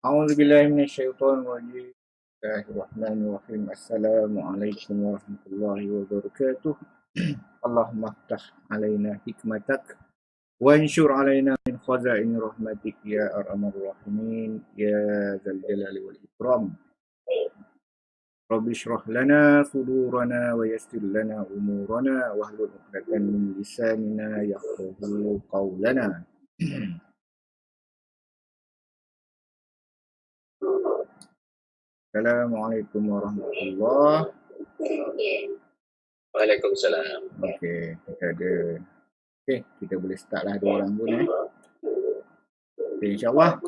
أعوذ بالله من الشيطان الرجيم. بسم الله الرحمن الرحيم. السلام عليكم ورحمة الله وبركاته. اللهم افتح علينا حكمتك وانشر علينا من خزائن رحمتك يا أرحم الراحمين يا ذا الجلال والإكرام. رب اشرح لنا صدورنا ويسر لنا أمورنا واحلل عقدة من لساننا يفقهوا قولنا. Assalamualaikum warahmatullahi. Waalaikumsalam. Okey, kita ada. Okey, kita boleh start lah dua orang pun Okay, insyaAllah.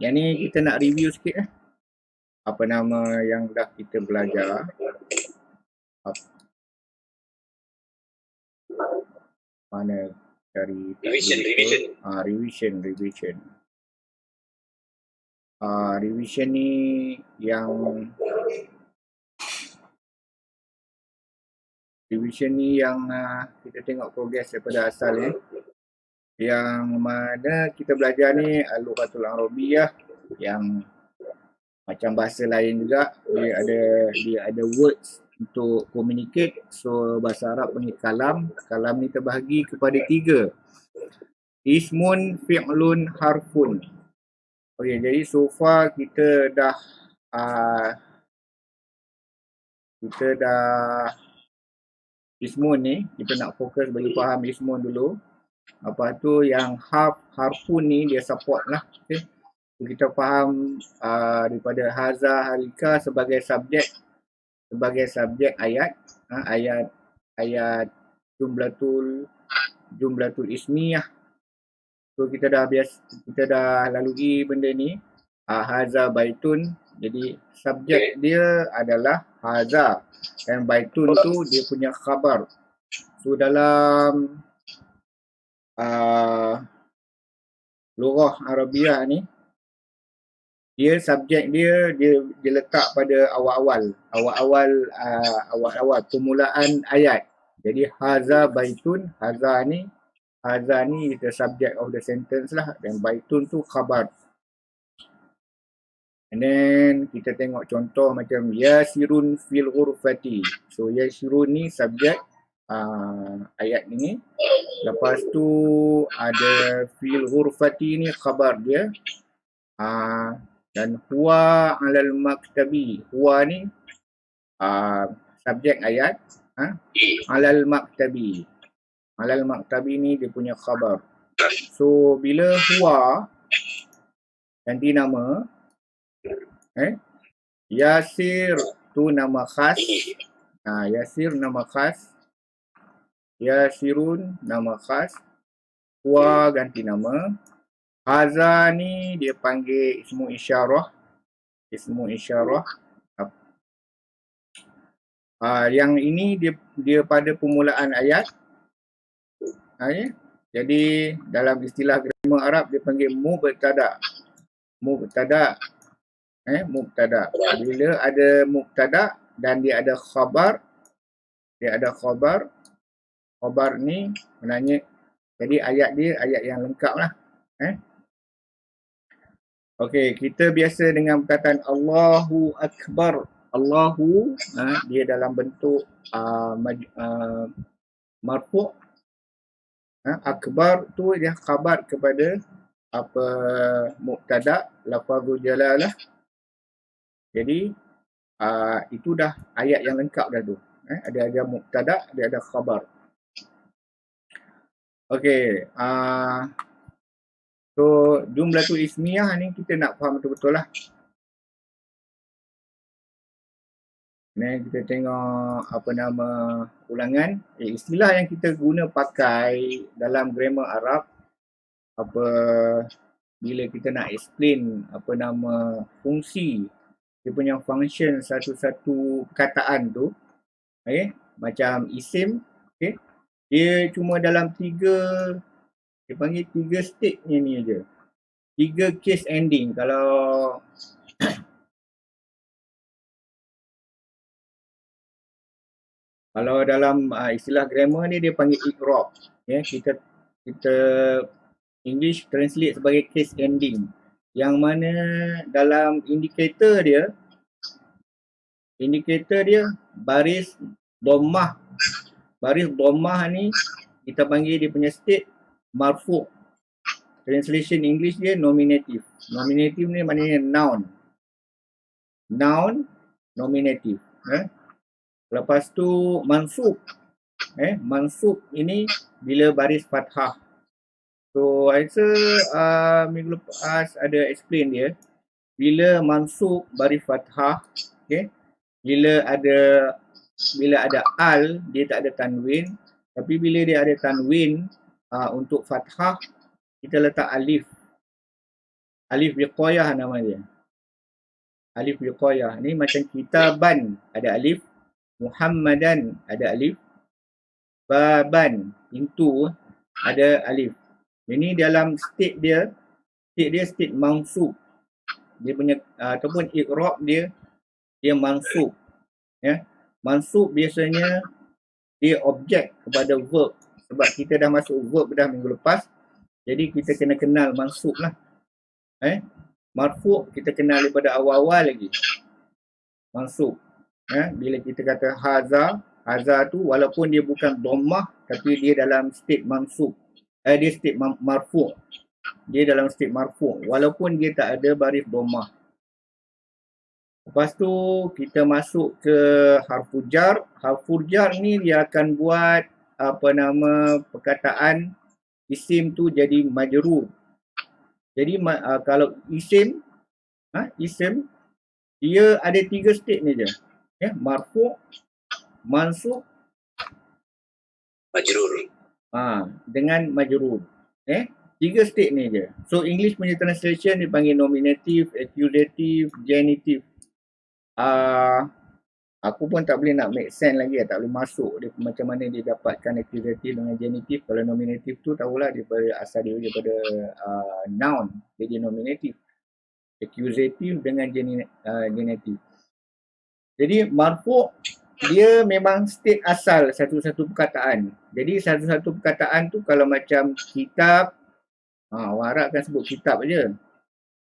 Yang ni kita nak review sikit apa nama yang dah kita belajar. Mana cari Revision. Revision ni yang kita tengok progress daripada asal ni. Yang mana kita belajar ni Al-Lughatul Arabiyyah, yang macam bahasa lain juga, dia ada words untuk communicate. So bahasa Arab panggil kalam. Kalam ni terbahagi kepada 3. Ismun, fi'lun, harfun. Okey, jadi so far kita dah ismun ni, kita nak fokus bagi faham ismun dulu. Apa tu yang harfun ni dia support lah. Okay. Kita faham daripada haza halika sebagai subjek ayat, ayat jumlatul ismiyah. So kita dah lalui benda ni. Haza baitun. Jadi subjek dia adalah haza, dan baitun tu dia punya khabar. So dalam lughah Arabiah ni, dia subjek dia letak pada awal-awal permulaan ayat. Jadi haza baitun, haza ni the subject of the sentence lah, dan baitun tu khabar. And then kita tengok contoh macam yasirun fil ghurfati. So yasirun ni subjek ayat ni. Lepas tu ada fil ghurfati ni khabar dia. Dan huwa alal maktabi. Huwa ni subjek ayat. Alal maktabi. Alal maktabi ni dia punya khabar. So bila huwa ganti nama, Yasir tu nama khas. Yasir nama khas. Yasirun nama khas. Huwa ganti nama. Haza ni dia panggil ismu isyarah. Yang ini dia pada permulaan ayat. Jadi dalam istilah grammar Arab dia panggil mubtada. Mubtada. Bila ada mubtada dan dia ada khabar, khabar ni maknanya jadi ayat dia ayat yang lengkap lah. Okey, kita biasa dengan perkataan Allahu Akbar. Allahu dia dalam bentuk marfu'. Akbar tu dia khabar kepada apa mubtada, lafazul jalalah. Jadi itu dah ayat yang lengkap dah tu. Ada mubtada, dia ada khabar. Okey, so jumlatul ismiyah ni kita nak faham betul-betul lah. Ni kita tengok apa nama ulangan. Istilah yang kita guna pakai dalam grammar Arab bila kita nak explain apa nama fungsi, dia punya function satu-satu perkataan tu, macam isim, dia cuma dalam 3, dia panggil 3 state ni aja. 3 case ending. Kalau dalam istilah grammar ni dia panggil i'rab. Kita English translate sebagai case ending. yang mana dalam indikator dia baris dhammah. Baris dhammah ni kita panggil dia punya state marfu'. Translation English dia nominative. Nominative ni maknanya noun. Noun, nominative. Lepas tu mansub. Mansub ini bila baris fathah. So, I rasa minggu lepas ada explain dia. Bila mansub baris fathah, okay, bila ada al, dia tak ada tanwin. Tapi bila dia ada tanwin, untuk fathah, kita letak alif. Alif wiqayah nama dia. Alif wiqayah. Ni macam kitaban, ada alif. Muhammadan, ada alif. Baban, pintu, ada alif. Ini dalam state dia state mansub. Dia punya ataupun i'rab dia mansub. Mansub biasanya dia objek kepada verb. Sebab kita dah masuk verb dah minggu lepas. Jadi kita kena kenal mansub lah. Marfu' kita kenal daripada awal-awal lagi. Mansub. Bila kita kata haza tu walaupun dia bukan dhammah tapi dia dalam state mansub. Dia state marfu'. Dia dalam state marfu' walaupun dia tak ada baris dhammah. Lepas tu kita masuk ke harful jar. Harful jar ni dia akan buat perkataan isim tu jadi majrur. Jadi kalau isim dia ada 3 state ni je. Marfu', mansub, majrur. Dengan majrur. 3 state ni je. So English punya translation dipanggil nominative, accusative, genitive. Aku pun tak boleh nak make sense lagi, tak boleh masuk dia macam mana dia dapatkan accusative dengan genitive. Kalau nominative tu tahulah daripada asal dia daripada noun, jadi nominative. Accusative dengan genitive. Jadi marfu' dia memang state asal satu-satu perkataan. Jadi satu-satu perkataan tu kalau macam kitab, orang Arab kan sebut kitab je.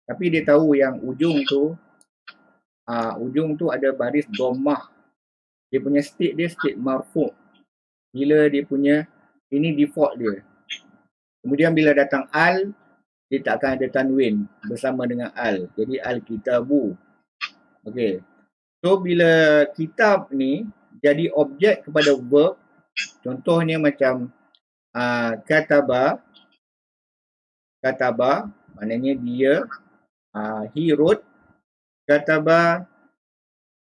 Tapi dia tahu yang ujung tu ada baris dhammah. Dia punya state dia state marfu'. Bila dia punya, ini default dia. Kemudian bila datang al, dia tak akan ada tanwin bersama dengan al. Jadi al-kitabu. Okey. So bila kitab ni jadi objek kepada verb, contohnya macam kataba, maknanya dia, he wrote. Kataba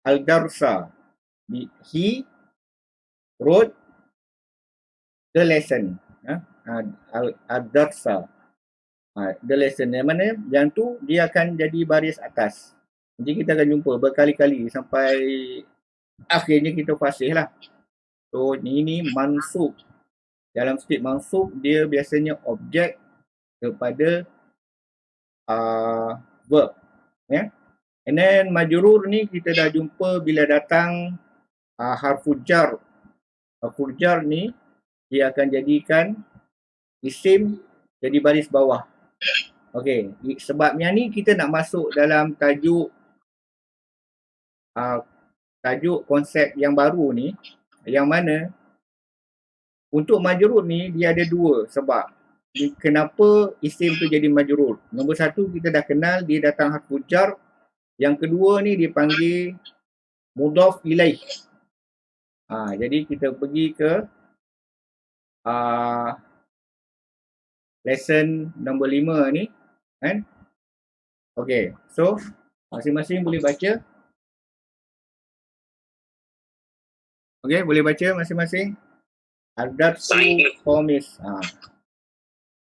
al-darsa, he wrote the lesson. Al-darsa, the lesson. Yang mana yang tu dia akan jadi baris atas. Jadi kita akan jumpa berkali-kali sampai akhirnya kita fasih lah. So ini mansub. Dalam state mansub dia biasanya objek kepada verb. And then majrur ni kita dah jumpa bila datang harful jar. Harful jar ni dia akan jadikan isim jadi baris bawah. Okey, sebabnya ni kita nak masuk dalam tajuk konsep yang baru ni, yang mana untuk majrur ni dia ada 2 sebab. Kenapa isim tu jadi majrur? Nombor 1 kita dah kenal dia datang harful jar. Yang kedua ni dipanggil mudhaf ilaih. Jadi kita pergi ke lesson nombor 5 ni kan. Okey, so masing-masing boleh baca. Okey, boleh baca masing-masing. Al-darsu khamis.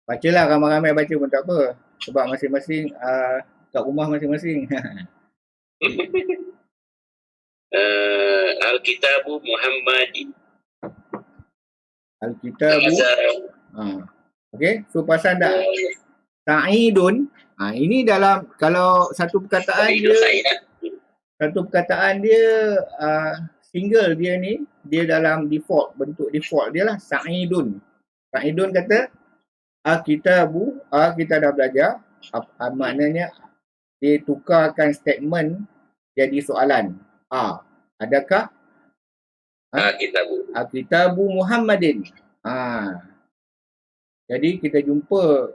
Bacalah, ramai-ramai baca pun tak apa. Sebab masing-masing kat rumah masing-masing. Al-Kitabu Muhammadi. Al-Kitabu. Okey, so pasal tak Sa'idun. Ini dalam, kalau satu perkataan dia single dia ni, dia dalam default, bentuk default dia lah Sa'idun. Sa'idun kata Al-Kitabu, kita dah belajar. maknanya dia tukarkan statement jadi soalan. Adakah Alkitabu Muhammadin? Jadi kita jumpa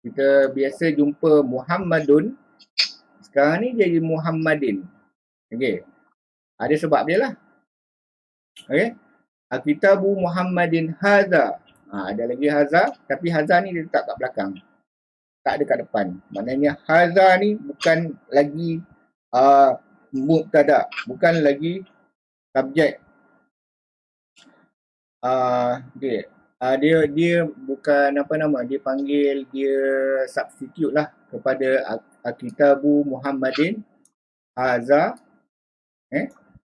kita biasa jumpa Muhammadun, sekarang ni jadi Muhammadin. Okey. Ada sebab dia lah. Okey. Alkitabu Muhammadin hadza. Ada lagi hadza, tapi hadza ni dia letak kat belakang. Tak ada kat depan. Maknanya hadza ni bukan lagi mubtada, bukan lagi subjek. Okey. Dia bukan dia panggil dia substitute lah kepada Alkitabu Muhammadin hadza,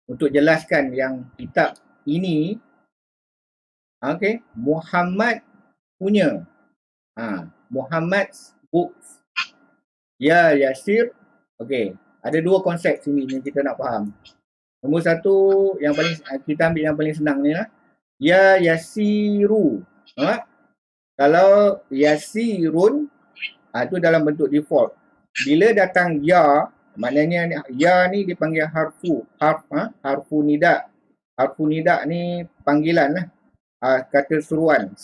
untuk jelaskan yang kitab ini Muhammad punya. Muhammad's books. Ya Yasir. Okey, ada dua konsep sini yang kita nak faham. Nombor satu, yang paling kita ambil yang paling senang ni lah. Ya Yasiru. Kalau Yasirun, itu dalam bentuk default. Bila datang ya, maknanya ya ni dipanggil harfu nida. Harfu nida ni panggilan lah. Kata seruan.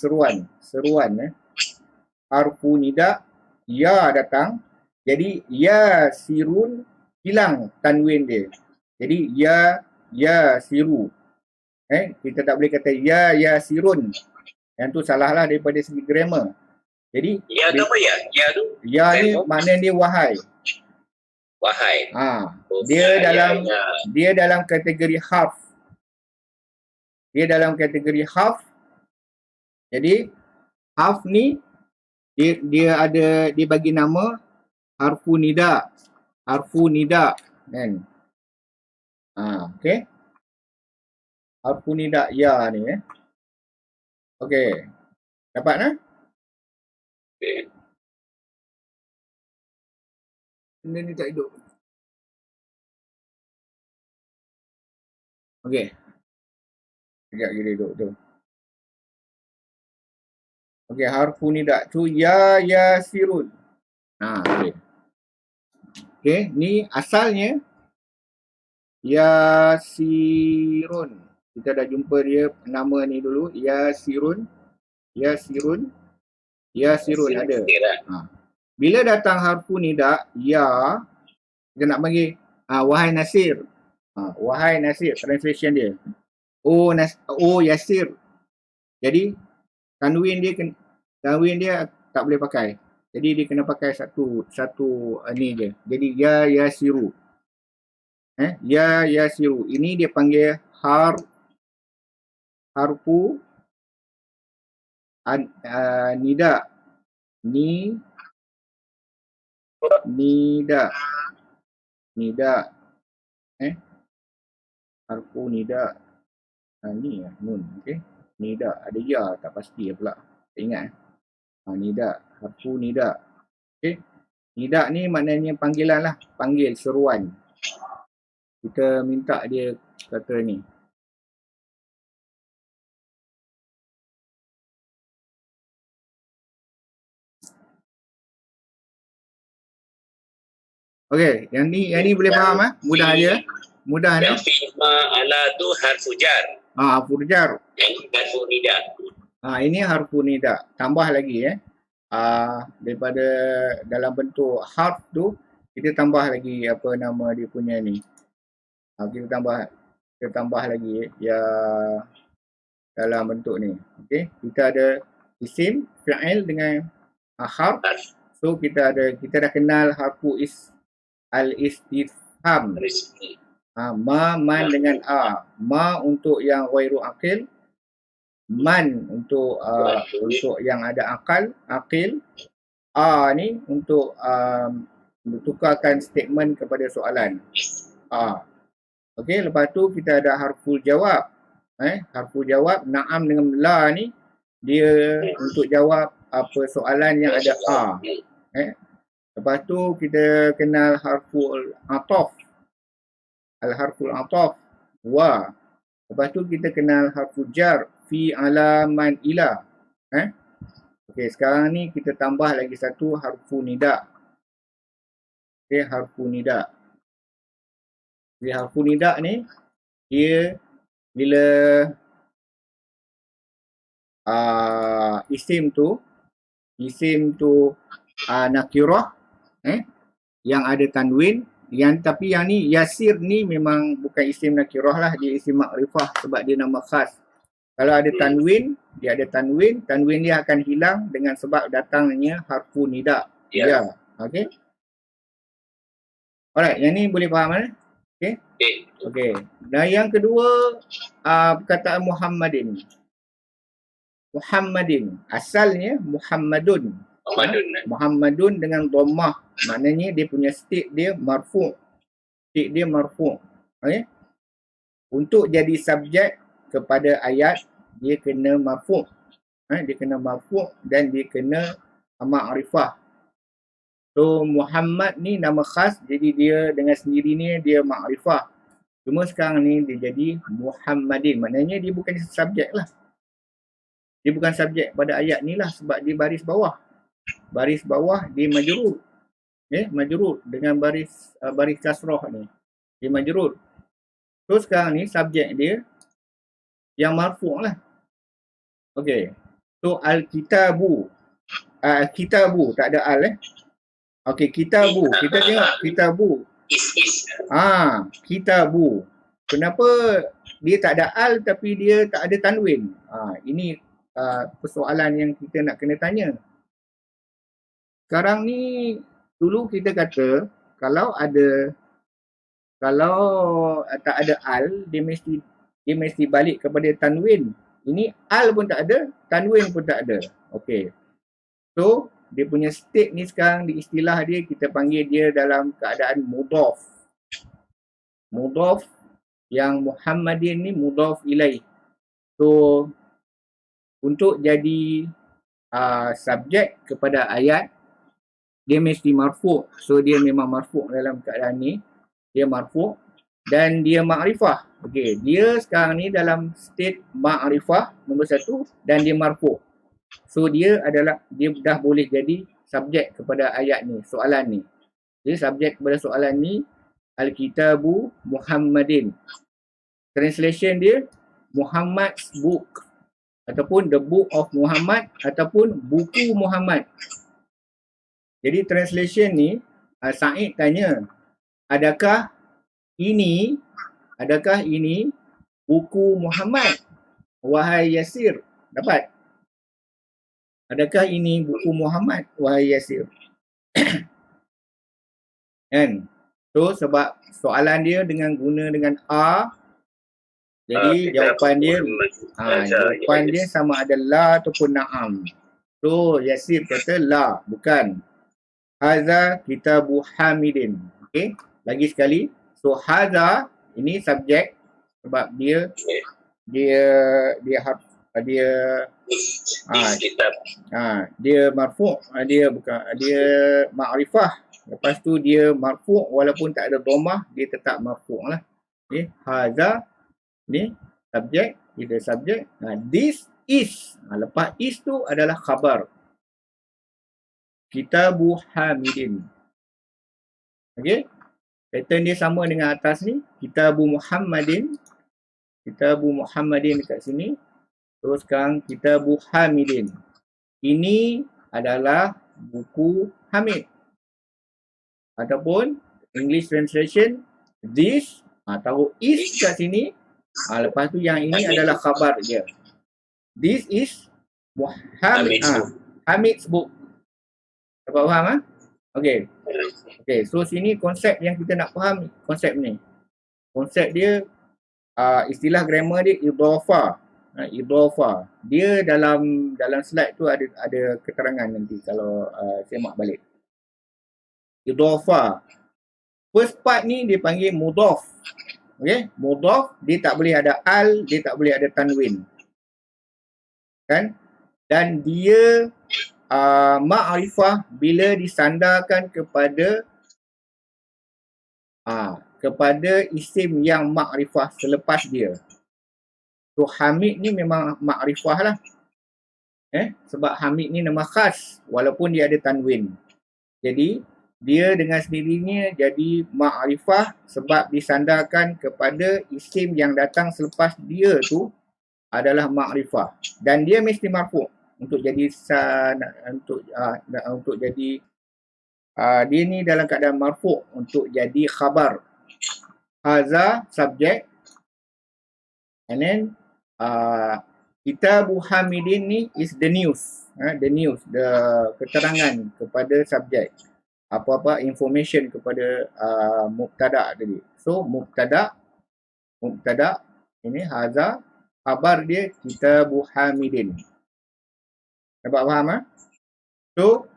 Harfu nida, ya datang. Jadi ya sirun, hilang tanwin dia. Jadi ya siru. Kita tak boleh kata ya sirun. Yang tu salah lah daripada segi grammar. Jadi ya tu apa ya? Ya tu? Ya ni maknanya dia wahai. Wahai. Dia dalam kategori harf. Jadi harf ni dia bagi nama harfu nida kan. Okey. Harfu nida ya ni Okey. Dapat nah? Okay. Benda ni tak hidup. Okey. Sekejap kita hidup tu. Okey, harfu nida tu ya yasirun. Okey. Okey, ni asalnya Yasirun. Kita dah jumpa dia nama ni dulu. Yasirun ada. Bila datang harfu nida ya, kita nak panggil wahai Nasir. Wahai Nasir, translation dia. Oh Yasir. Jadi tanwin dia tak boleh pakai. Jadi dia kena pakai satu ni je. Jadi ya yasiru. Ya yasiru. Ini dia panggil harfu nida. Nida. Harfu nida. Ni nun. Okey. Nida. Ada ya tak pasti pula. Tak ingat. Nida. Harfu nida. Okey. Nida ni maknanya panggilan lah. Panggil, seruan. Kita minta dia kata ni. Okey, yang ni boleh faham Mudah aja. Mudah ni. Yang fi'ma ala tu harfu jar. Harfu jar. Yang harfu nida. Ini harfu nida. Tambah lagi daripada dalam bentuk harf tu, kita tambah lagi apa nama dia punya ni. Kita tambah lagi ya dalam bentuk ni. Okey, kita ada isim fi'il dengan harf. So kita dah kenal harfu al-istifham. Man dengan ma untuk yang ghairu aqil, man untuk yang ada aqil, ni untuk bertukarkan statement kepada soalan. Okey, lepas tu kita ada harful jawab. Harful jawab na'am dengan la ni dia untuk jawab apa soalan yang ada Lepas tu kita kenal harful ataf. Al-harful ataf wa. Lepas tu kita kenal harful jar fi alaman ila. Okey, sekarang ni kita tambah lagi satu harfu nida. Okey, harfu nida. Jadi harfu nida ni dia bila isim tu nakirah yang ada tanwin, tapi yang ni Yasir ni memang bukan isim nakirah lah, dia isim makrifah sebab dia nama khas. Kalau ada tanwin, dia ada tanwin dia akan hilang dengan sebab datangnya harfu nida. Ya. Okey. Alright, yang ni boleh faham kan? Okey. Okey. Dan yang kedua, perkataan Muhammadin. Muhammadin. Asalnya Muhammadun. Muhammadun dengan dhammah. Maknanya dia punya state dia marfu'. State dia marfu'. Okey. Untuk jadi subjek kepada ayat, dia kena marfu'. Dia kena marfu' dan dia kena ma'rifah. So Muhammad ni nama khas, jadi dia dengan sendirinya dia ma'rifah. Cuma sekarang ni dia jadi Muhammadin. Maknanya dia bukan subjek lah. Dia bukan subjek pada ayat ni lah sebab dia baris bawah. Baris bawah dia majrur. Majrur dengan baris kasrah ni. Dia majrur. So sekarang ni subjek dia yang marfu' lah. Okey. So al-kitabu. Kitabu tak ada al Okey, kitabu. Kita tengok kitabu. Kitabu. Kenapa dia tak ada al tapi dia tak ada tanwin? Ini persoalan yang kita nak kena tanya. Sekarang ni dulu kita kata kalau tak ada al, dia mesti balik kepada tanwin. Ini al pun tak ada, tanwin pun tak ada. Okey. So dia punya state ni sekarang di istilah dia kita panggil dia dalam keadaan mudhaf. Mudhaf yang Muhammadin ni mudhaf ilaih. So untuk jadi subjek kepada ayat dia mesti marfu'. So dia memang marfu' dalam keadaan ni. Dia marfu' dan dia ma'rifah. Okey, dia sekarang ni dalam state ma'rifah nombor 1 dan dia marfu'. So dia dah boleh jadi subjek kepada ayat ni, soalan ni. Jadi subjek kepada soalan ni Al-Kitabu Muhammadin. Translation dia Muhammad's book ataupun the book of Muhammad ataupun buku Muhammad. Jadi translation ni Said tanya, adakah ini buku Muhammad? Wahai Yasir. Dapat? Adakah ini buku Muhammad, wahai Yasir? Kan? So sebab soalan dia dengan jadi jawapan dia sama ada la ataupun na'am. So Yasir kata la, bukan. Hadza kitabu Hamidin. Okey, lagi sekali. So hadza ini subjek sebab dia marfu', dia ma'rifah. Lepas tu dia marfu' walaupun tak ada dhammah, dia tetap marfu' lah. Okey, hadza ni subjek, kita subjek. This is. Lepas is tu adalah khabar. Kitabu Hamidin. Okey, pattern dia sama dengan atas ni. Kitabu Muhammadin dekat sini. Terus sekarang Kitabu Hamidin. Ini adalah buku Hamid. Ataupun English translation, this, taruh is kat sini. Lepas tu yang ini adalah khabar dia. This is Hamid's book. Dapat faham? Okey. So sini konsep yang kita nak faham, konsep ni. Konsep dia, istilah grammar dia idhafah. Idhafah. Dia dalam slide tu ada keterangan nanti kalau semak balik. Idhafah. First part ni dia panggil mudhaf. Okey, mudhaf dia tak boleh ada al, dia tak boleh ada tanwin. Kan? Dan dia ma'rifah bila disandarkan kepada isim yang ma'rifah selepas dia. So Hamid ni memang ma'rifah lah. Sebab Hamid ni nama khas walaupun dia ada tanwin. Jadi dia dengan sendirinya jadi ma'rifah sebab disandarkan kepada isim yang datang selepas dia tu adalah ma'rifah, dan dia mesti marfu' untuk jadi untuk jadi dia ni dalam keadaan marfu' untuk jadi khabar. Haza subjek, and then Kitabu Hamidin ni is the news, the keterangan kepada subjek, apa-apa information kepada mubtada tadi. So mubtada ini haza, khabar dia Kitabu Hamidin. Dapat faham? So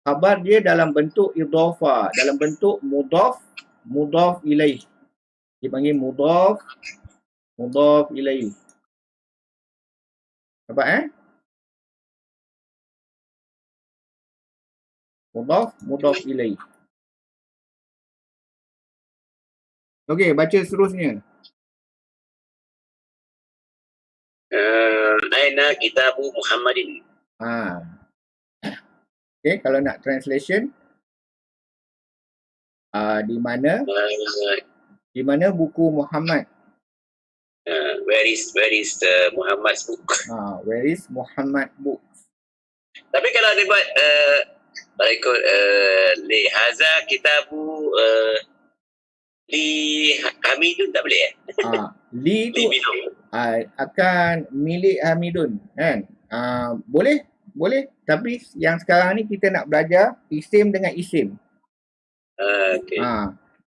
khabar dia dalam bentuk idhafah, dalam bentuk mudhaf ilaih. Dipanggil mudhaf ilaih. Dapat mudhaf ilaih. Okey, baca seterusnya. Aina kitabu Muhammadin. Okey, kalau nak translation, di mana buku Muhammad? Where is the Muhammad's book? Where is Muhammad book? Tapi kalau dia buat ikut li haza kitabu li Hamidun tak boleh Li tu akan milik Hamidun kan? Boleh, tapi yang sekarang ni kita nak belajar isim dengan isim. Okay.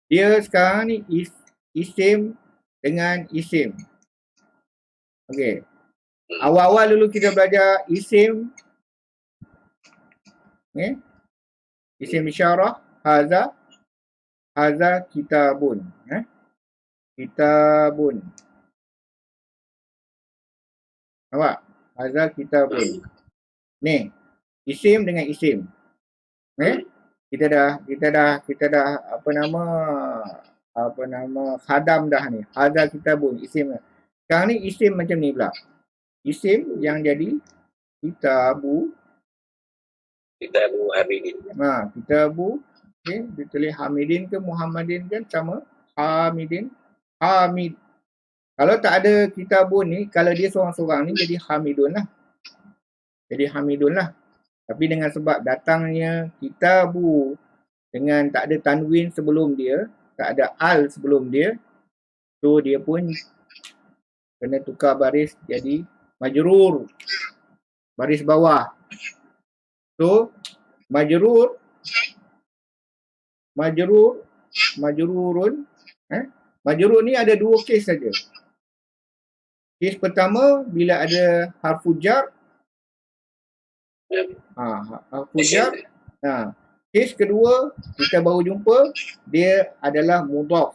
Dia sekarang ni isim dengan isim. Okey. Awal-awal dulu kita belajar isim. Okey. Isim isyarah haza kitabun. Kitabun. Nampak? Haza kitabun. Ni, isim dengan isim. Kita dah apa nama khadam dah ni. Haza kitabun, isim. Sekarang ni isim macam ni pula. Isim yang jadi kitabu Hamidin. Kitabu, okey, ditulis Hamidin ke Muhammadin kan sama. Hamid. Kalau tak ada kitabun ni, kalau dia seorang-seorang ni jadi Hamidun lah. Tapi dengan sebab datangnya kitabu dengan tak ada tanwin sebelum dia, tak ada al sebelum dia, so dia pun kena tukar baris jadi majrur, baris bawah. So majrurun, majrur ni ada dua kes saja. Kes pertama bila ada harfu jar. Harfu jar. Kes kedua kita baru jumpa, dia adalah mudhaf.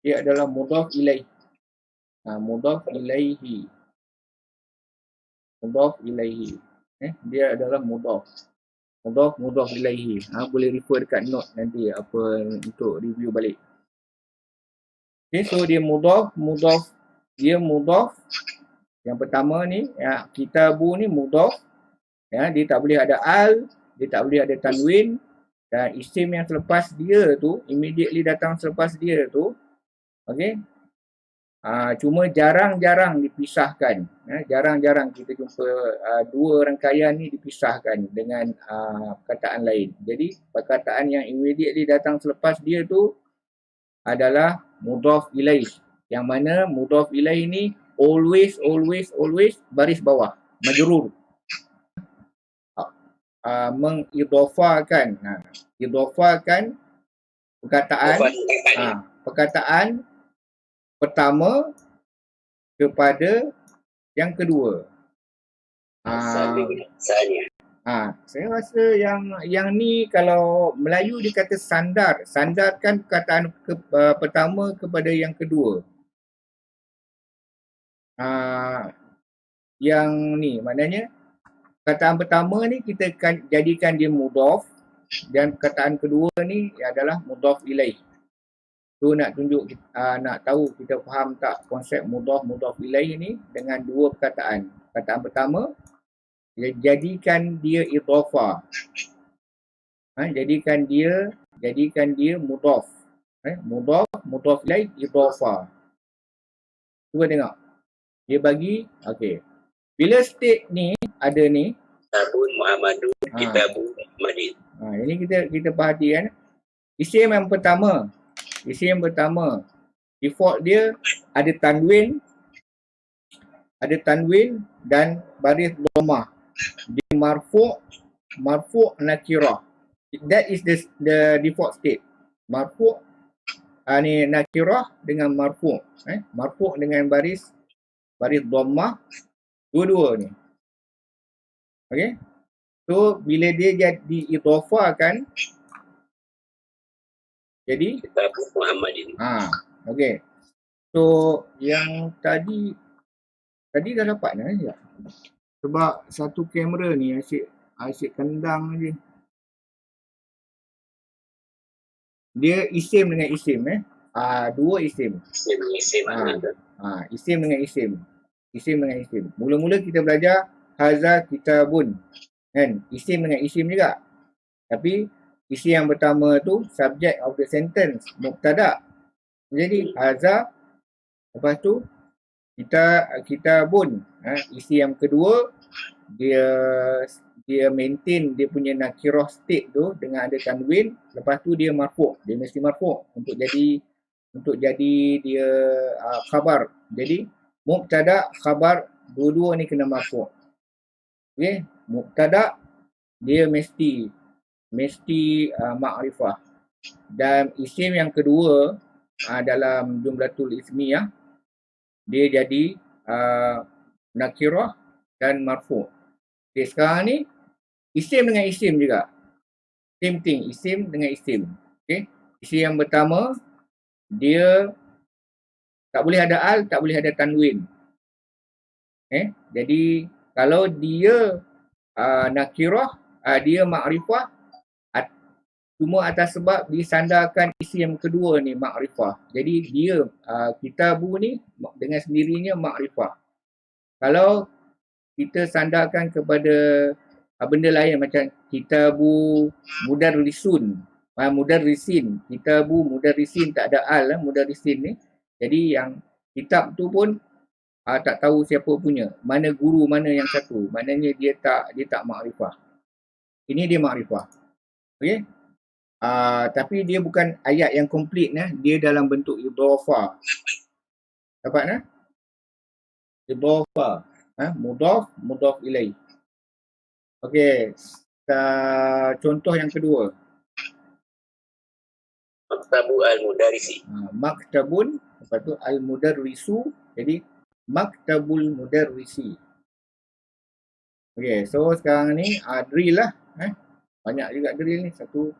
Dia adalah mudhaf ilaih. Mudhaf ilaihi. Dia adalah mudhaf ilaihi. Boleh refer dekat note nanti apa untuk review balik. Okay, so dia mudhaf. Dia mudhaf. Yang pertama ni, kitabu ni mudhaf. Dia tak boleh ada al, dia tak boleh ada tanwin, dan isim yang selepas dia tu, immediately datang selepas dia tu, okey. Cuma jarang-jarang dipisahkan. Jarang-jarang kita jumpa dua rangkaian ni dipisahkan dengan perkataan lain. Jadi perkataan yang immediately datang selepas dia tu adalah mudhaf ilaih. Yang mana mudhaf ilaih ni always baris bawah, majrur. Mengidhafakan perkataan pertama kepada yang kedua. Saya rasa yang ni kalau Melayu dia kata sandarkan perkataan pertama kepada yang kedua. Yang ni maknanya perkataan pertama ni kita jadikan dia mudhaf, dan perkataan kedua ni adalah mudhaf ilaih. Tu nak tunjuk, nak tahu kita faham tak konsep mudhaf ilaih ni dengan dua perkataan. Perkataan pertama, jadikan dia idhafah. Jadikan dia mudhaf. Mudhaf ilaih idhafah. Cuba tengok. Dia bagi, okey. Bila state ni ada ni, Kitabun Muhammadun, Kitabun Muhammadin. Ini kita perhatikan. Isim yang pertama, default dia ada tanwin dan baris dhammah. Dia marfu' nakirah. That is the default state. Marfu' ni nakirah dengan marfu'. Marfu' dengan baris dhammah, dua-dua ni. Okey. So bila dia jadi idhafahkan, jadi Kitabun Muhammadin. okey. So yang tadi dah dapat dah ya. Sebab satu kamera ni asyik kendang je. Dia isim dengan isim dua isim. Isim Isim dengan isim. Mula-mula kita belajar haza kitabun. Kan? Isim dengan isim juga. Tapi isim yang pertama tu subject of the sentence, mubtada. Jadi haza, lepas tu kitabun. Isim yang kedua dia maintain dia punya nakirah state tu dengan ada tanwin, lepas tu dia marfu'. Dia mesti marfu' untuk jadi dia khabar. Jadi mubtada, khabar, dua-dua ni kena marfu'. Okey, mubtada dia mesti ma'rifah. Dan isim yang kedua dalam jumlatul ismiyah dia jadi nakirah dan marfu'. Okay, sekarang ni isim dengan isim juga. Same thing, isim dengan isim. Okay, isim yang pertama dia tak boleh ada al, tak boleh ada tanwin. Jadi kalau dia nakirah, dia ma'rifah, cuma atas sebab disandarkan isim yang kedua ni ma'rifah. Jadi dia kitabu ni dengan sendirinya ma'rifah. Kalau kita sandarkan kepada benda lain macam kitabu mudarrisun, mudarrisin, kitabu mudarrisin, tak ada al mudarrisin ni. Jadi yang kitab tu pun tak tahu siapa punya, mana guru mana yang satu. Maknanya dia tak makrifah. Ini dia makrifah. Okey. Tapi dia bukan ayat yang komplit dia dalam bentuk idhafah. Dapat idhafah. Mudhaf ilaih. Okey. Contoh yang kedua. Maktabu al-mudarisi. Maktabun, lepas tu al-mudarrisu. Jadi maktabul mudarrisi. Okey, so sekarang ni drill lah. Banyak juga drill ni. Satu.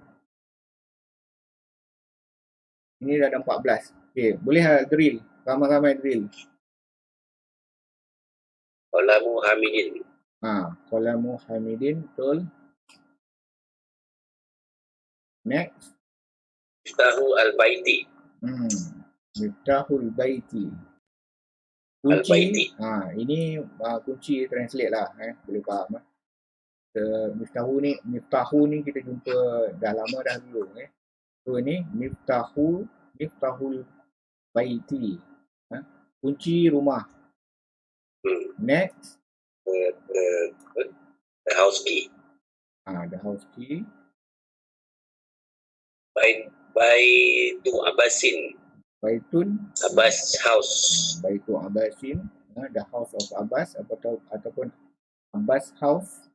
Ini dah ada 14. Okey, boleh drill. Ramai-ramai drill. Qalamu hamidin. Qalamu hamidin, betul. Next. Miftahu al-baiti. Miftahul baiti. Kunci. Ini kunci translate lah. Boleh faham. Miftahu ni kita jumpa dah lama dah dulu. So ni miftahul baiti. Kunci rumah. Next. The house key. The house key. Baitu Abbasin. Baitun. Abbas house. Baitu Abbasin. The house of Abbas ataupun Abbas house.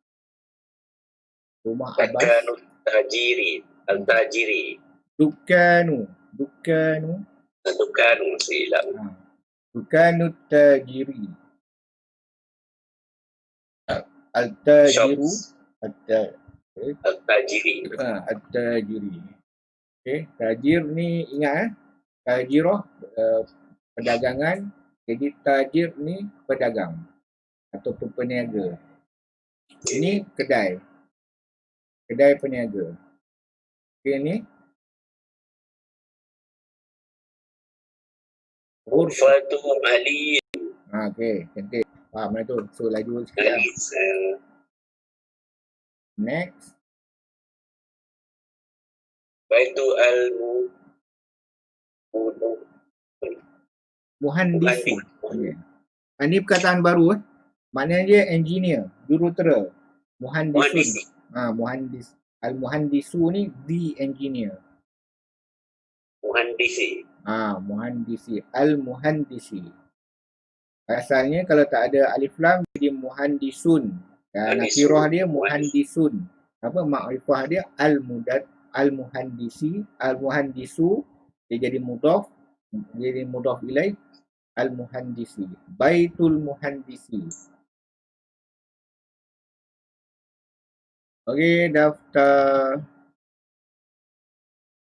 Rumah Abbas. Dukkanut tajiri. Al-tajiri. Dukkanu silap. Dukkanut tajiri. Al-tajiru. Al-tajiri. Al-tajiri. Okay, tajir ni ingat tajirah perdagangan. Jadi tajir ni pedagang ataupun peniaga. Ini kedai peniaga. Okay, ni Ghurfa. Ghurfatu Ali. Okey, cantik. Faham dah tu. So laju sikit lah. Next. Baitu Muhandisu. Okey. Ini perkataan baru Maknanya dia engineer, jurutera. Muhandisun. Muhandis. Al-muhandisu ni the engineer. Muhandisi. Muhandisi. Al-muhandisi. Asalnya kalau tak ada alif lam jadi muhandisun. Nakirah dia muhandisun. Apa makrifah dia al-muhandisi, al-muhandisu dia jadi mudhaf, ilaih al-muhandisi. Baitul muhandisi. Okey,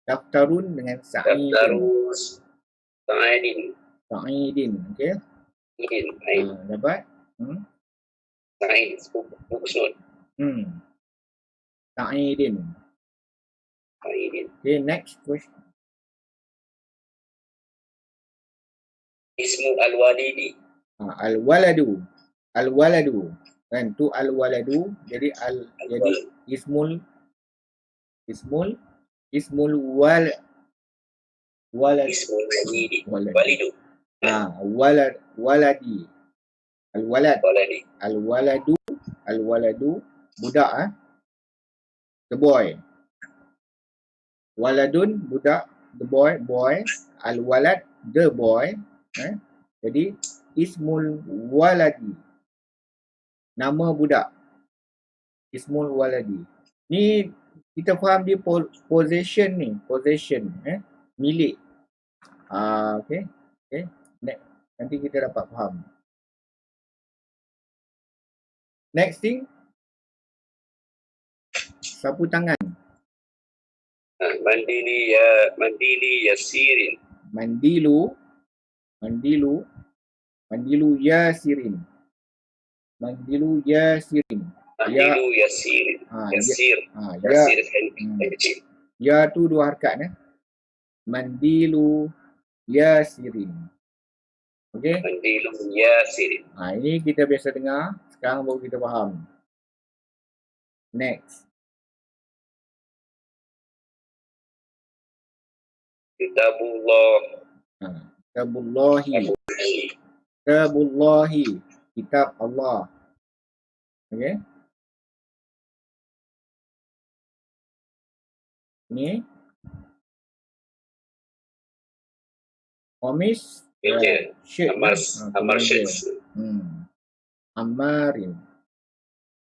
daftarun dengan sa'idin. Sa'idin, okey. Dapat? Sa'id, bagus not. Sa'idin. Okay, next question. Ismu al-walidi. Al-waladu. Al-waladu. Kan tu al-waladu jadi jadi ismul walad. Ismul walidi. Walidu. Waladi. Al-waladu budak the boy. Waladun budak, the boy. Al-walad the boy. Jadi ismul waladi. Nama budak. Ismul waladi. Ni kita faham dia possession ni. Possession. Milik. Okay. Nanti kita dapat faham. Next thing. Sapu tangan. Mandili yasirin. Mandilu yasirin. Mandilu yasirin. Yasir. Ya tu dua harakat. Mandilu yasirin. Okey? Mandilu yasirin. Ini kita biasa dengar. Sekarang baru kita faham. Next. Kitabullahi. Kitab Allah. Okey. Ni Qamis Ammar shirts. Ammarin.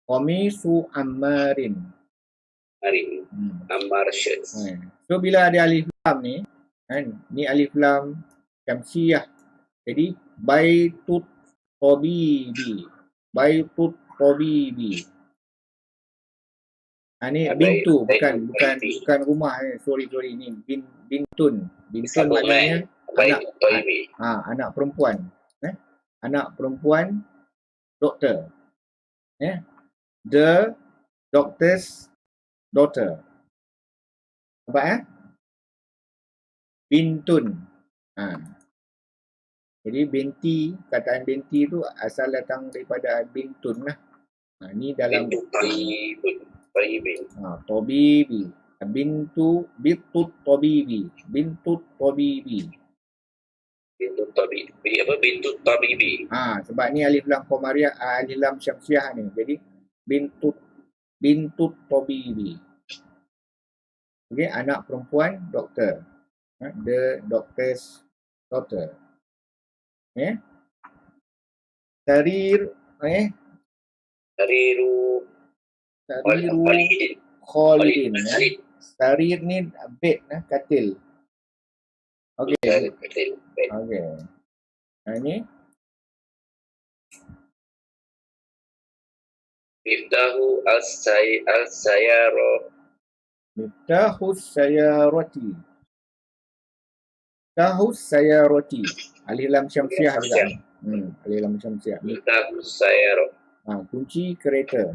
Qamisu Ammarin. Ammar shirts. So bila ada alif lam ni, kan? Ni alif lam syamsiyah. Jadi baitut tabibi. Baitut tabibi. Ni bintu, bukan rumah. Sorry ni bintun. Bintun maknanya anak perempuan. Anak perempuan doktor. The doctor's daughter. Nampak Bintun. Jadi binti, kataan binti tu asal datang daripada bintun lah. Ni dalam tabibi. Bintut tabibi. Bintut tabibi. Sebab ni alif lam qamariyah, alif lam syamsiah ni. Jadi bintut tabibi. Okey, anak perempuan doktor. The doctor's daughter. Sarir, Sariru Khalidin. Sarir ni bed, katil. Okey. Ni Miftahu al-sayara. Miftahus sayarati. Miftahus sayarati. Alif lam syamsiah juga. Alif lam syamsiah. Miftahus sayara. Kunci kereta.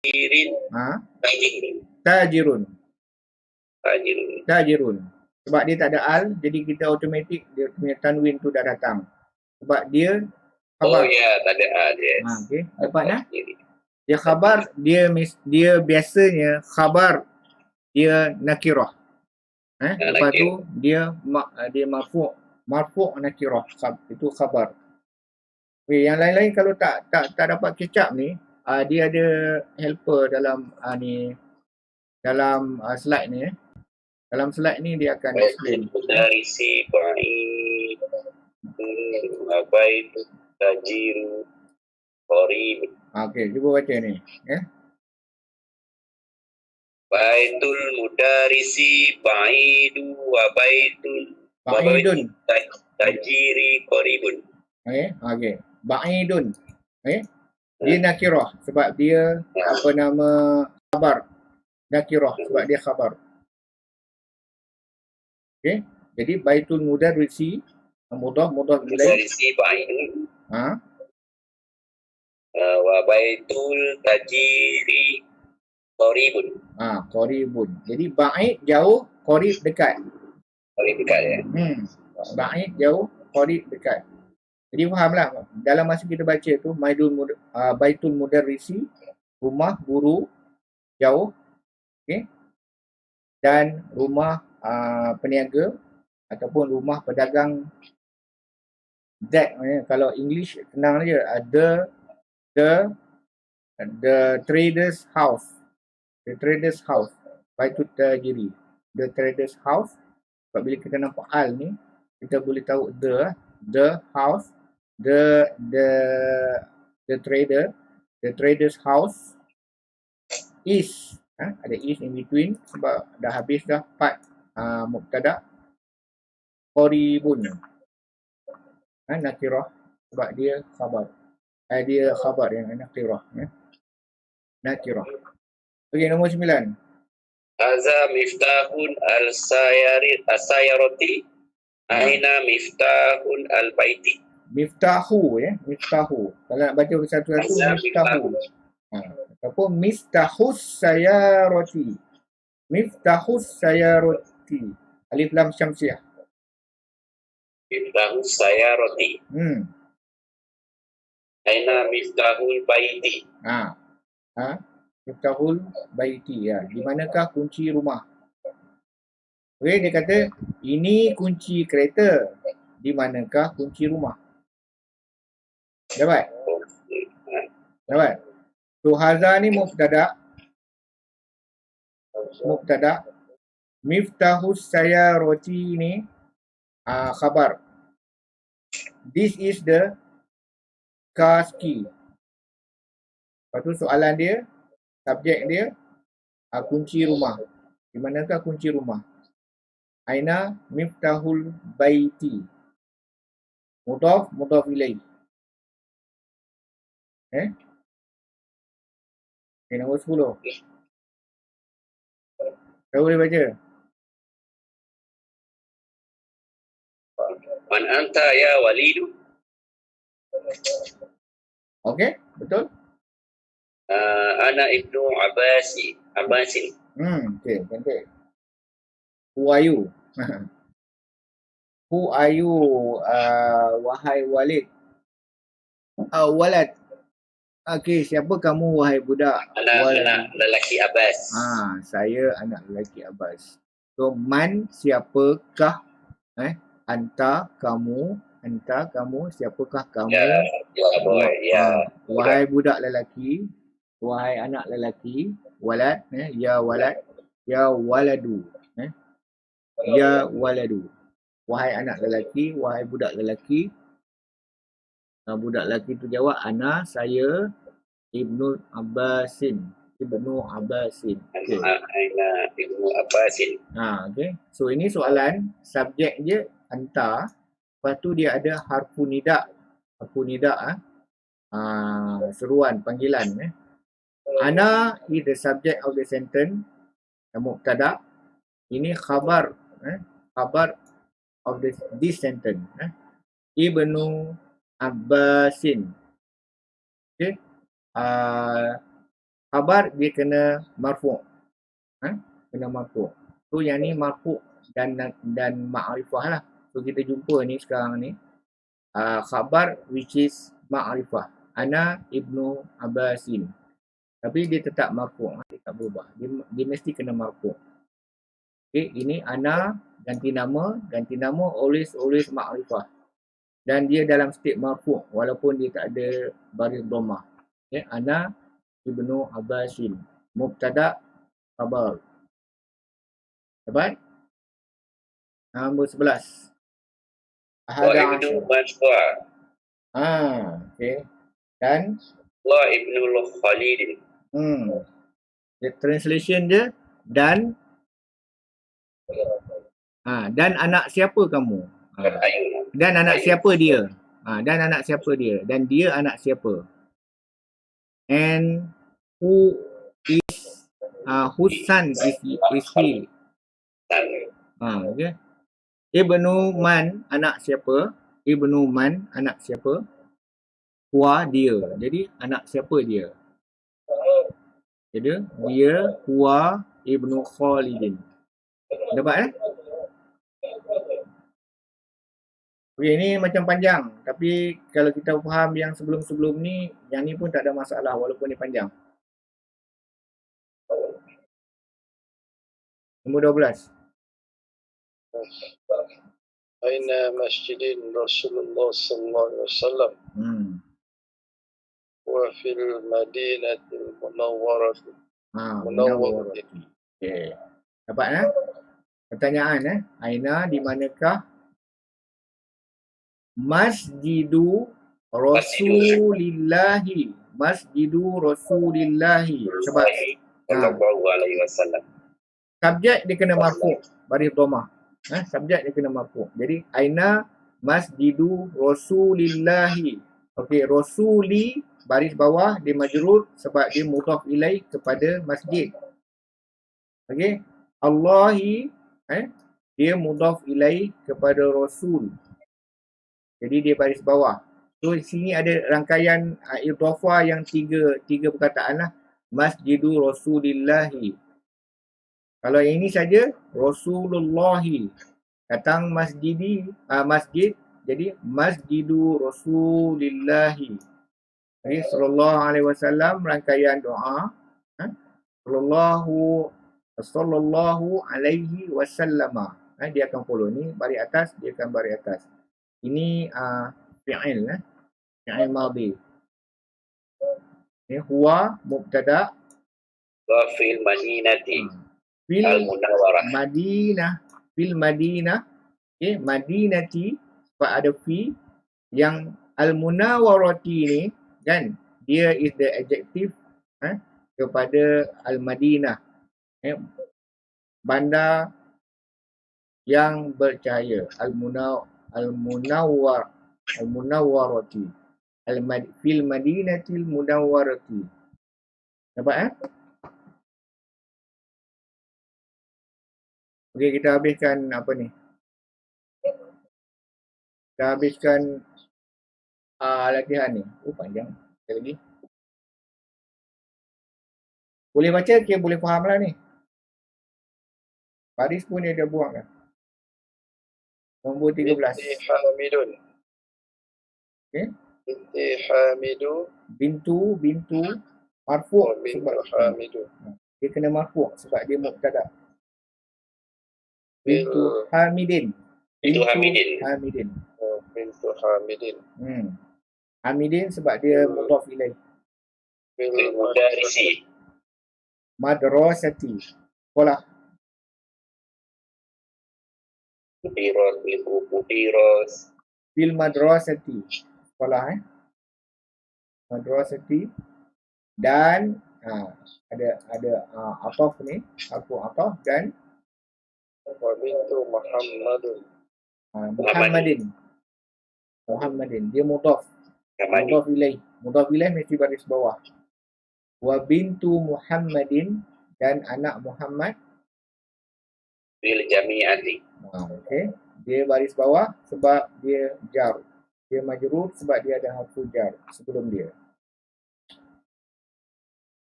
tajirin. Ha? Tajirun. Tajirun. Tajirun. Tajirun. Sebab dia tak ada al, jadi kita automatik dia punya tanwin tu dah datang. Sebab dia Oh khabar. ya, tak ada A, yes. Okey, dapat dah? Tajiri. Dia khabar, dia biasanya khabar dia nakirah. Lepas nakir. tu dia marfu' nakirah. Itu khabar. Okay, yang lain-lain kalau tak dapat kecap ni, dia ada helper dalam dalam slide ni. Dalam slide ni dia akan explain. Mudarisi ba'id. Abaitu tajiru qarib. Okey, cuba baca ni. Baitul mudarisi ba'idu wa Ba'idun. tajiri qaribun. Okey. Ba'idun. Dia nakirah sebab dia khabar. Nakirah sebab dia khabar. Okey. Jadi baitul mudarrisi mudhaf ilaih. Mudarisi ba'idun. Wa baitul tajiri qaribun. Qaribun. Jadi ba'id jauh, qarib dekat. Qarib dekat ya. Ba'id jauh, qarib dekat. Jadi fahamlah dalam masa kita baca tu baitul mudarrisi, rumah guru jauh, okey. Dan rumah peniaga ataupun rumah pedagang that, kalau English senang aja, the trader's house. The trader's house. Baitul tajiri. The trader's house. Sebab bila kita nampak al ni, kita boleh tahu the house, the trader's house is. Ada is in between sebab dah habis dah part mubtada. Qaribun. Nakirah sebab dia khabar. Dia khabar yang nakirah. Nakirah. Okey, nombor 9. Haza miftahun al-sayarati. Aina miftahun al-baiti. Miftahu Miftahu. Kalau nak baca satu-satu miftahu. Ataupun miftahus sayarati. Miftahus sayarati. Alif lam syamsiah. Miftahus sayarati. Aina miftahul baiti. Miftahul baiti, ya. Di manakah kunci rumah? Okey, dia kata ini kunci kereta. Di manakah kunci rumah? Dapat? So haza ni mubtada. Miftahus sayarati ni khabar. This is the car key. Lepas tu soalan dia, subjek dia, kunci rumah. Di manakah kunci rumah? Aina miftahul baiti. Mudhaf ilaih. Nombor 10. Kau boleh baca? Man anta ya walidu. Okey, betul? Ana ibnu Abbasin. Okey, cantik. Who are you? Who are you, wahai Walid? Walad. Okey, siapa kamu wahai budak? Anak lelaki Abbas. Saya anak lelaki Abbas. So man, siapakah? Anta, kamu, siapakah kamu? Wahai budak lelaki, wahai anak lelaki, walad, ya walad, ya waladu, ya waladu. Wahai anak lelaki, wahai budak lelaki. Budak lelaki tu jawab, ana, saya, Ibnu Abbasin. Okay. Ana Ibnu Abbasin. Okay. So ini soalan, subjek je anta, lepas tu dia ada harfu nida. Seruan, panggilan. Ana is the subject of the sentence, mubtada. Ini khabar, khabar of this sentence. Ibnu Abbasin. Okay. khabar dia kena marfu'. Kena marfu'. So yang ni marfu' dan ma'rifah lah. So kita jumpa ni sekarang ni khabar which is ma'rifah. Ana Ibnu Abbasin. Tapi dia tetap marfu', dia tak berubah. Dia mesti kena marfu'. Okay, ini ana ganti nama always ma'rifah. Dan dia dalam state marfu' walaupun dia tak ada baris dhammah. Okay, ana Ibnu Abbasin. Mubtada khabar. Dapat? Nombor 11. Wa ibnu Maswa. Okay. Dan Wa ibnu Khalid. The translation dia dan anak siapa kamu? Dan anak siapa dia? Dan anak siapa dia? Dan dia anak siapa? And who is whose son is he? Okay. Ibnu man anak siapa? Ibnu man anak siapa? Huwa dia. Jadi anak siapa dia? Jadi dia huwa Ibnu Khalidin. Dapat Okay, ni macam panjang. Tapi kalau kita faham yang sebelum-sebelum ni, yang ni pun tak ada masalah walaupun ni panjang. Nombor 12. Aina masjidin Rasulullah sallallahu alaihi wasallam. Wa fil Madinatil Munawwarah. Munawwarah. Okay. Dapat pertanyaan Aina di manakah Masjidu Rasulillahi. Masjidu Rasulillahi. Sebab sallallahu alaihi wasallam. Subjek dia kena marfu', baris dhammah. Subjek dia kena marfu'. Jadi aina Masjidu Rasulillahi. Okey, Rasuli baris bawah dia majrur sebab dia mudhaf ilaih kepada masjid. Okey, Allahi dia mudhaf ilaih kepada Rasul. Jadi dia baris bawah. So sini ada rangkaian idhafah yang tiga perkataan lah. Masjidu Rasulillahi. Kalau yang ini saja Rasulullahi. Datang masjid, jadi Masjidu Rasulillahi. Jadi sallallahu alaihi wasallam rangkaian doa. Sallallahu alaihi wasallam. Dia akan follow ni baris atas, dia akan baris atas. Ini fi'il fi'il madhi. Ini huwa mubtada Wa fil Madinati fil Al-Munawwarah. Fil Madinah. Okay, Madinati sebab ada fi. Yang Al-Munawwarati ni kan, dia is the adjective kepada Al-Madinah. Bandar yang bercahaya. Al-Munawwarati. Fil Madinatil Munawwarati. Dapat Okey, kita habiskan apa ni? Kita habiskan latihan ni. Panjang. Sekali lagi. Boleh baca ke boleh faham lah ni. Baris pun dia dah buang dah. Nombor 13. Binti Hamidun. Okay. Binti Hamidu. Bintu marfu' Bintu sebab Hamidu. dia kena marfu' sebab dia mubtada. Bintu Hamidin. Bintu Hamidin. Bintu Hamidin. Hamidin sebab dia mudhaf ilaih. Bil Mudarisi. Madrasati. Sekolah. Mudiros. Bil madrasati. Sekolah madrasati. Dan ada ataf ni, aku ataf dan wa bintu Muhammadun. Muhammadin. Dia mudhaf. Mudhaf ilaih. Mudhaf ilaih mesti baris bawah. Wa bintu Muhammadin dan anak Muhammad Bil Jami'ati. Okay. Dia baris bawah sebab dia jar. Dia majrur sebab dia ada harfu jar sebelum dia.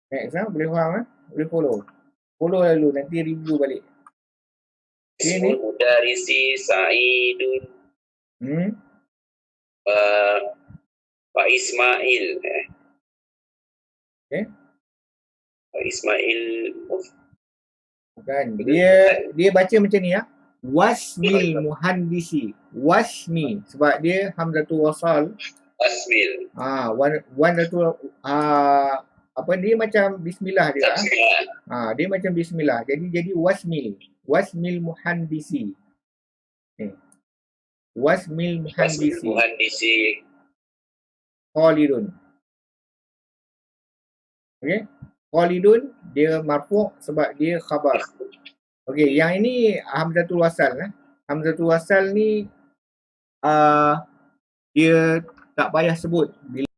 Next boleh faham Boleh follow. Follow lalu nanti review balik. Okay, ni. Ismul mudarisi Sa'idun Pak Ismail. Okay. Pak Ismail. Bukan. Dia baca macam ni ya. Wasmil muhandisi. Wasmi sebab dia hamzatul wasal. Asmil. Apa dia macam bismillah dia. Dia macam bismillah. Jadi wasmil. Wasmil muhandisi. Wasmil muhandisi. Muhandisi. Khalidun. Okey. Khalidun dia marfu' sebab dia khabar. Okey, yang ini hamzatul wasal Hamzatul wasal ni dia tak payah sebut bila